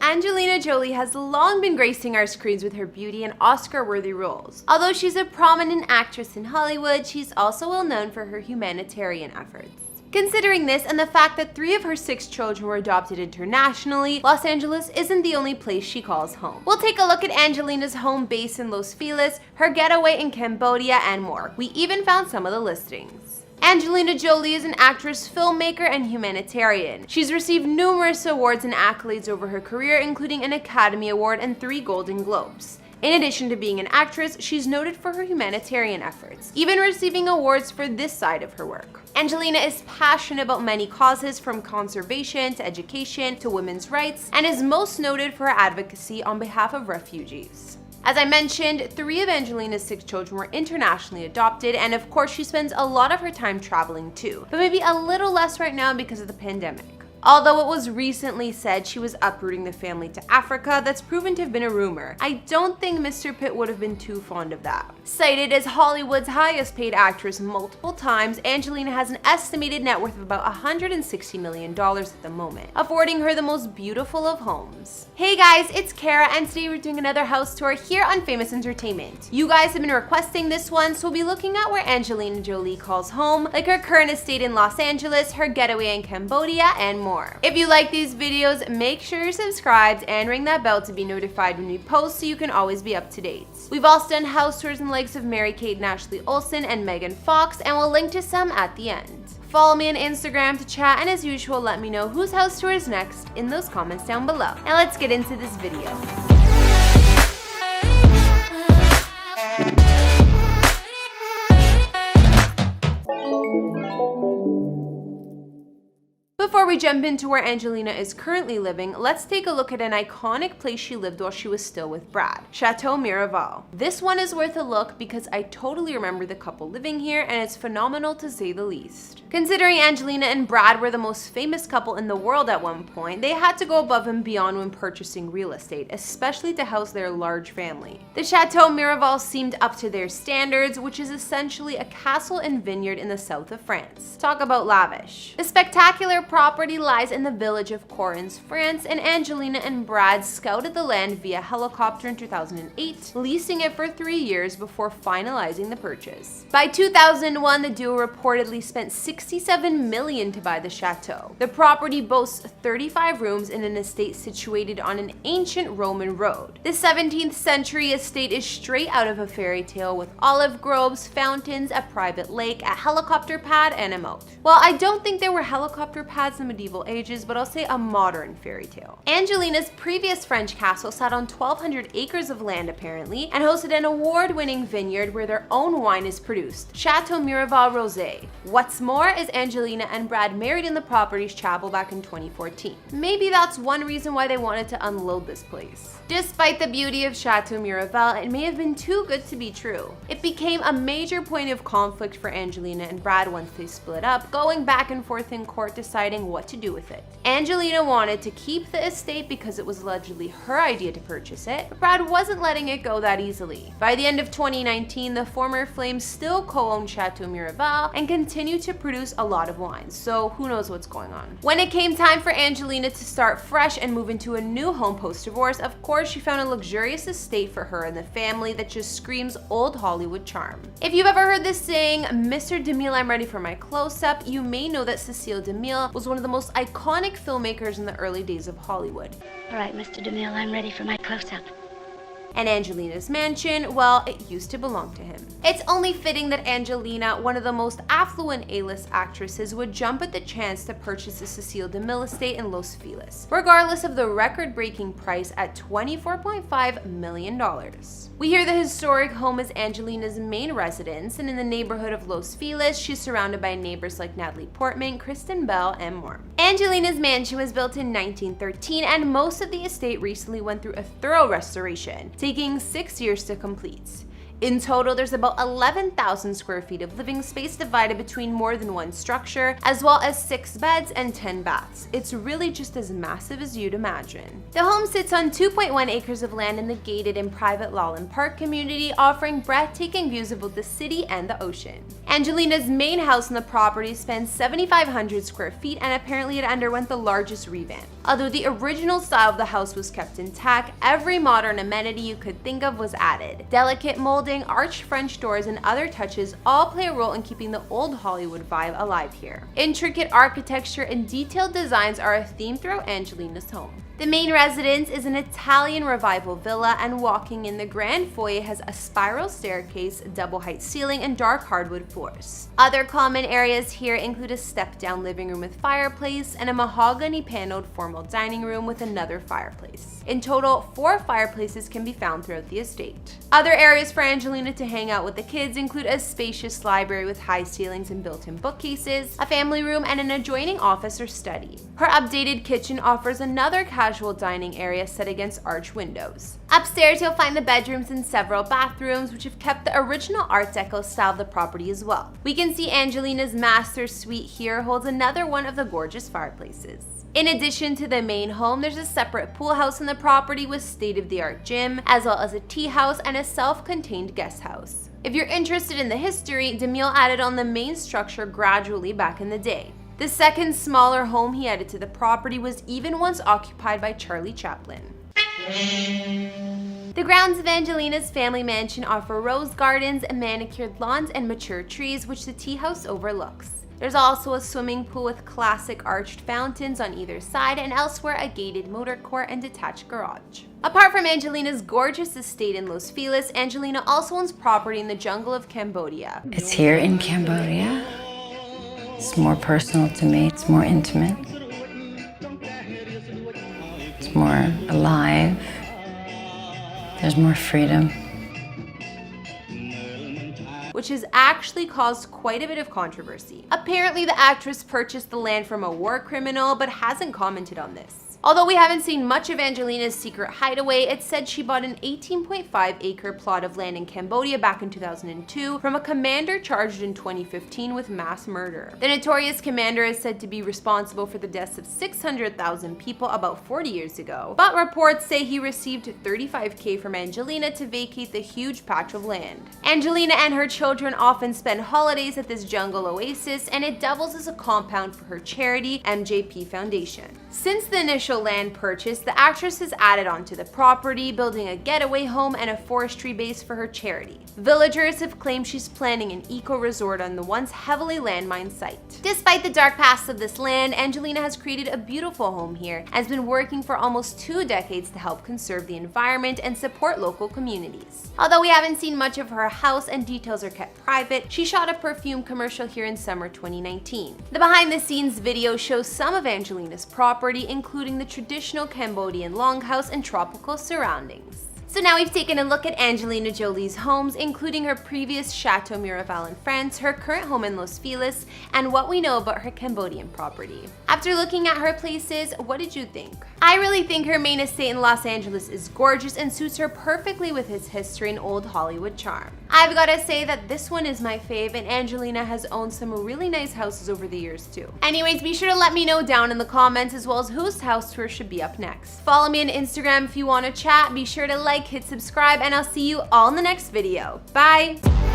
Angelina Jolie has long been gracing our screens with her beauty and Oscar-worthy roles. Although she's a prominent actress in Hollywood, she's also well known for her humanitarian efforts. Considering this and the fact that 3 of her 6 children were adopted internationally, Los Angeles isn't the only place she calls home. We'll take a look at Angelina's home base in Los Feliz, her getaway in Cambodia, and more. We even found some of the listings. Angelina Jolie is an actress, filmmaker, and humanitarian. She's received numerous awards and accolades over her career, including an Academy Award and 3 Golden Globes. In addition to being an actress, she's noted for her humanitarian efforts, even receiving awards for this side of her work. Angelina is passionate about many causes, from conservation to education to women's rights, and is most noted for her advocacy on behalf of refugees. As I mentioned, 3 of Angelina's 6 children were internationally adopted, and of course she spends a lot of her time traveling too, but maybe a little less right now because of the pandemic. Although it was recently said she was uprooting the family to Africa, that's proven to have been a rumor. I don't think Mr. Pitt would have been too fond of that. Cited as Hollywood's highest paid actress multiple times, Angelina has an estimated net worth of about $160 million at the moment, affording her the most beautiful of homes. Hey guys, it's Kara, and today we're doing another house tour here on Famous Entertainment. You guys have been requesting this one, so we'll be looking at where Angelina Jolie calls home, like her current estate in Los Angeles, her getaway in Cambodia, and more. If you like these videos, make sure you're subscribed and ring that bell to be notified when we post so you can always be up to date. We've also done house tours and likes of Mary-Kate and Ashley Olsen and Megan Fox, and we'll link to some at the end. Follow me on Instagram to chat, and as usual, let me know whose house tour is next in those comments down below. Now let's get into this video. Before we jump into where Angelina is currently living, let's take a look at an iconic place she lived while she was still with Brad, Chateau Miraval. This one is worth a look because I totally remember the couple living here, and it's phenomenal to say the least. Considering Angelina and Brad were the most famous couple in the world at one point, they had to go above and beyond when purchasing real estate, especially to house their large family. The Chateau Miraval seemed up to their standards, which is essentially a castle and vineyard in the south of France. Talk about lavish. The spectacular property lies in the village of Correns, France, and Angelina and Brad scouted the land via helicopter in 2008, leasing it for 3 years before finalizing the purchase. By 2001, the duo reportedly spent $67 million to buy the chateau. The property boasts 35 rooms in an estate situated on an ancient Roman road. The 17th century estate is straight out of a fairy tale, with olive groves, fountains, a private lake, a helicopter pad, and a moat. Well, I don't think there were helicopter pads in the medieval ages, but I'll say a modern fairy tale. Angelina's previous French castle sat on 1,200 acres of land apparently, and hosted an award-winning vineyard where their own wine is produced, Chateau Miraval Rosé. What's more is Angelina and Brad married in the property's chapel back in 2014. Maybe that's one reason why they wanted to unload this place. Despite the beauty of Chateau Miraval, it may have been too good to be true. It became a major point of conflict for Angelina and Brad once they split up, going back and forth in court deciding what to do with it. Angelina wanted to keep the estate because it was allegedly her idea to purchase it, but Brad wasn't letting it go that easily. By the end of 2019, the former Flames still co-owned Chateau Miraval and continued to produce a lot of wines, so who knows what's going on. When it came time for Angelina to start fresh and move into a new home post-divorce, of course she found a luxurious estate for her and the family that just screams old Hollywood charm. If you've ever heard this saying, "Mr. DeMille, I'm ready for my close-up," you may know that Cecile DeMille was one of the most iconic filmmakers in the early days of Hollywood. All right, Mr. DeMille, I'm ready for my close-up. And Angelina's mansion, well, it used to belong to him. It's only fitting that Angelina, one of the most affluent A-list actresses, would jump at the chance to purchase the Cecile DeMille estate in Los Feliz, regardless of the record-breaking price at $24.5 million. We hear the historic home is Angelina's main residence, and in the neighborhood of Los Feliz, she's surrounded by neighbors like Natalie Portman, Kristen Bell, and more. Angelina's mansion was built in 1913, and most of the estate recently went through a thorough restoration, taking 6 years to complete. In total, there's about 11,000 square feet of living space divided between more than one structure, as well as 6 beds and 10 baths. It's really just as massive as you'd imagine. The home sits on 2.1 acres of land in the gated and private Lawland Park community, offering breathtaking views of both the city and the ocean. Angelina's main house on the property spans 7,500 square feet, and apparently it underwent the largest revamp. Although the original style of the house was kept intact, every modern amenity you could think of was added. Delicate molding, arched French doors, and other touches all play a role in keeping the old Hollywood vibe alive here. Intricate architecture and detailed designs are a theme throughout Angelina's home. The main residence is an Italian revival villa, and walking in the grand foyer has a spiral staircase, double height ceiling, and dark hardwood floors. Other common areas here include a step-down living room with fireplace and a mahogany paneled formal dining room with another fireplace. In total, 4 fireplaces can be found throughout the estate. Other areas for Angelina to hang out with the kids include a spacious library with high ceilings and built-in bookcases, a family room, and an adjoining office or study. Her updated kitchen offers another casual dining area set against arched windows. Upstairs, you'll find the bedrooms and several bathrooms, which have kept the original Art Deco style of the property as well. We can see Angelina's master suite here holds another one of the gorgeous fireplaces. In addition to the main home, there's a separate pool house on the property with state-of-the-art gym, as well as a tea house and a self-contained guest house. If you're interested in the history, DeMille added on the main structure gradually back in the day. The second smaller home he added to the property was even once occupied by Charlie Chaplin. The grounds of Angelina's family mansion offer rose gardens, manicured lawns, and mature trees, which the tea house overlooks. There's also a swimming pool with classic arched fountains on either side, and elsewhere a gated motor court and detached garage. Apart from Angelina's gorgeous estate in Los Feliz, Angelina also owns property in the jungle of Cambodia. It's here in Cambodia. It's more personal to me, it's more intimate. It's more alive. There's more freedom. Which has actually caused quite a bit of controversy. Apparently, the actress purchased the land from a war criminal, but hasn't commented on this. Although we haven't seen much of Angelina's secret hideaway, it's said she bought an 18.5-acre plot of land in Cambodia back in 2002 from a commander charged in 2015 with mass murder. The notorious commander is said to be responsible for the deaths of 600,000 people about 40 years ago, but reports say he received $35K from Angelina to vacate the huge patch of land. Angelina and her children often spend holidays at this jungle oasis, and it doubles as a compound for her charity, MJP Foundation. Since the initial land purchase, the actress has added onto the property, building a getaway home and a forestry base for her charity. Villagers have claimed she's planning an eco-resort on the once heavily landmined site. Despite the dark past of this land, Angelina has created a beautiful home here and has been working for almost 2 decades to help conserve the environment and support local communities. Although we haven't seen much of her house and details are kept private, she shot a perfume commercial here in summer 2019. The behind-the-scenes video shows some of Angelina's property, including the traditional Cambodian longhouse and tropical surroundings. So now we've taken a look at Angelina Jolie's homes, including her previous Chateau Miraval in France, her current home in Los Feliz, and what we know about her Cambodian property. After looking at her places, what did you think? I really think her main estate in Los Angeles is gorgeous and suits her perfectly with its history and old Hollywood charm. I've gotta say that this one is my fave, and Angelina has owned some really nice houses over the years too. Anyways, be sure to let me know down in the comments as well as whose house tour should be up next. Follow me on Instagram if you want to chat. Be sure to like, hit subscribe, and I'll see you all in the next video. Bye!